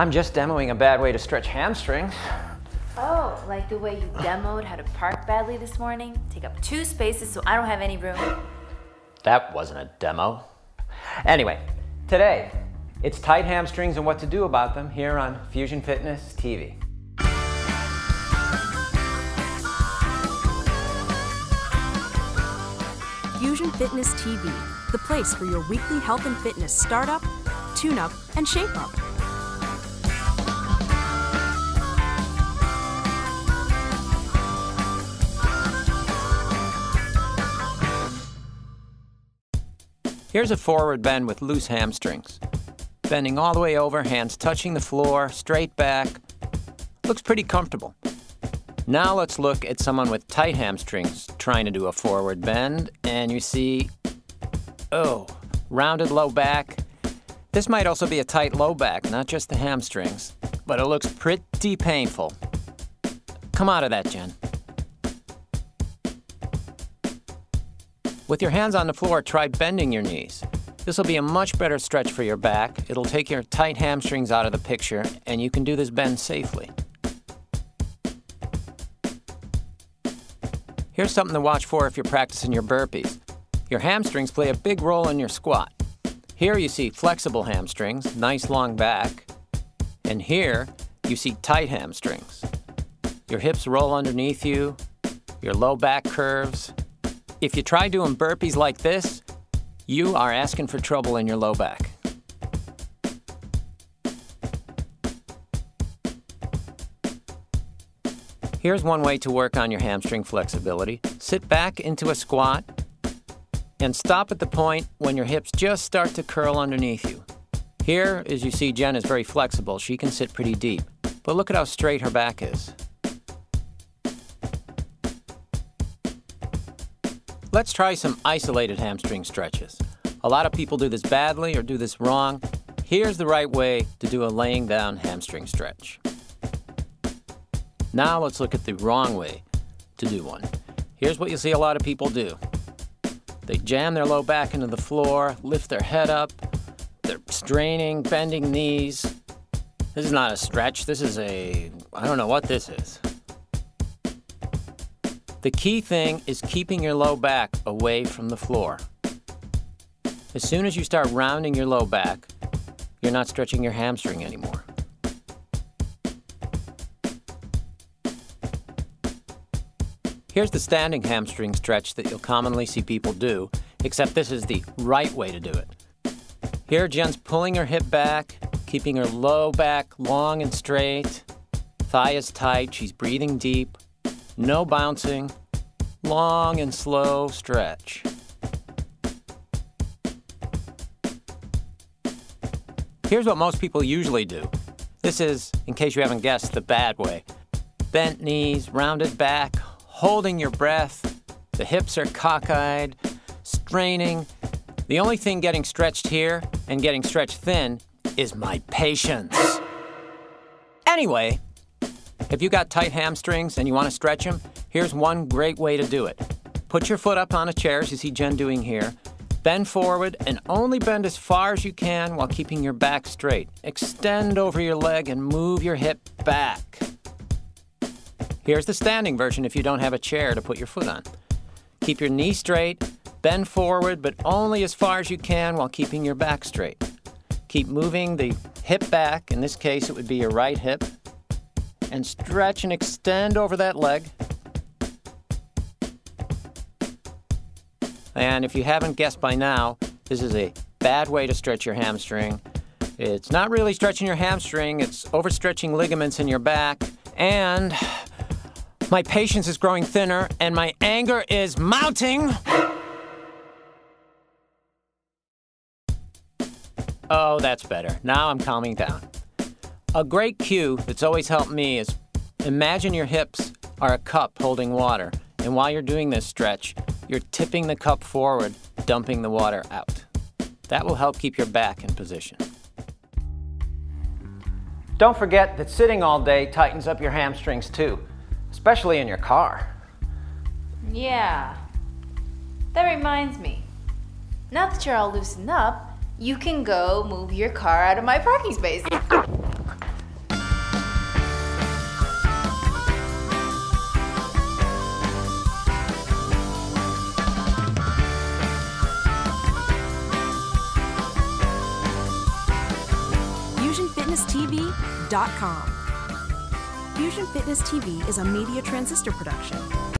I'm just demoing a bad way to stretch hamstrings. Oh, like the way you demoed how to park badly this morning? Take up 2 spaces so I don't have any room? That wasn't a demo. Anyway, today, it's tight hamstrings and what to do about them here on Fusion Fitness TV. Fusion Fitness TV, the place for your weekly health and fitness startup, tune-up, and shape-up. Here's a forward bend with loose hamstrings. Bending all the way over, hands touching the floor, straight back. Looks pretty comfortable. Now let's look at someone with tight hamstrings trying to do a forward bend, and you see, oh, rounded low back. This might also be a tight low back, not just the hamstrings, but it looks pretty painful. Come out of that, Jen. With your hands on the floor, try bending your knees. This will be a much better stretch for your back. It'll take your tight hamstrings out of the picture, and you can do this bend safely. Here's something to watch for if you're practicing your burpees. Your hamstrings play a big role in your squat. Here you see flexible hamstrings, nice long back, and here you see tight hamstrings. Your hips roll underneath you, your low back curves. If you try doing burpees like this, you are asking for trouble in your low back. Here's one way to work on your hamstring flexibility. Sit back into a squat and stop at the point when your hips just start to curl underneath you. Here, as you see, Jen is very flexible. She can sit pretty deep, but look at how straight her back is. Let's try some isolated hamstring stretches. A lot of people do this badly or do this wrong. Here's the right way to do a laying down hamstring stretch. Now let's look at the wrong way to do one. Here's what you see a lot of people do. They jam their low back into the floor, lift their head up, they're straining, bending knees. This is not a stretch, this is I don't know what this is. The key thing is keeping your low back away from the floor. As soon as you start rounding your low back, you're not stretching your hamstring anymore. Here's the standing hamstring stretch that you'll commonly see people do, except this is the right way to do it. Here, Jen's pulling her hip back, keeping her low back long and straight. Thigh is tight, she's breathing deep. No bouncing, long and slow stretch. Here's what most people usually do. This is, in case you haven't guessed, the bad way. Bent knees, rounded back, holding your breath. The hips are cockeyed, straining. The only thing getting stretched here and getting stretched thin is my patience. Anyway, if you got tight hamstrings and you want to stretch them, here's one great way to do it. Put your foot up on a chair, as you see Jen doing here. Bend forward and only bend as far as you can while keeping your back straight. Extend over your leg and move your hip back. Here's the standing version if you don't have a chair to put your foot on. Keep your knee straight, bend forward, but only as far as you can while keeping your back straight. Keep moving the hip back, in this case it would be your right hip, and stretch and extend over that leg. And if you haven't guessed by now, this is a bad way to stretch your hamstring. It's not really stretching your hamstring, it's overstretching ligaments in your back, and my patience is growing thinner and my anger is mounting. Oh, that's better. Now I'm calming down. A great cue that's always helped me is imagine your hips are a cup holding water, and while you're doing this stretch, you're tipping the cup forward, dumping the water out. That will help keep your back in position. Don't forget that sitting all day tightens up your hamstrings too, especially in your car. Yeah. That reminds me. Now that you're all loosened up, you can go move your car out of my parking space. FusionFitnessTV.com. Fusion Fitness TV is a Media Transistor production.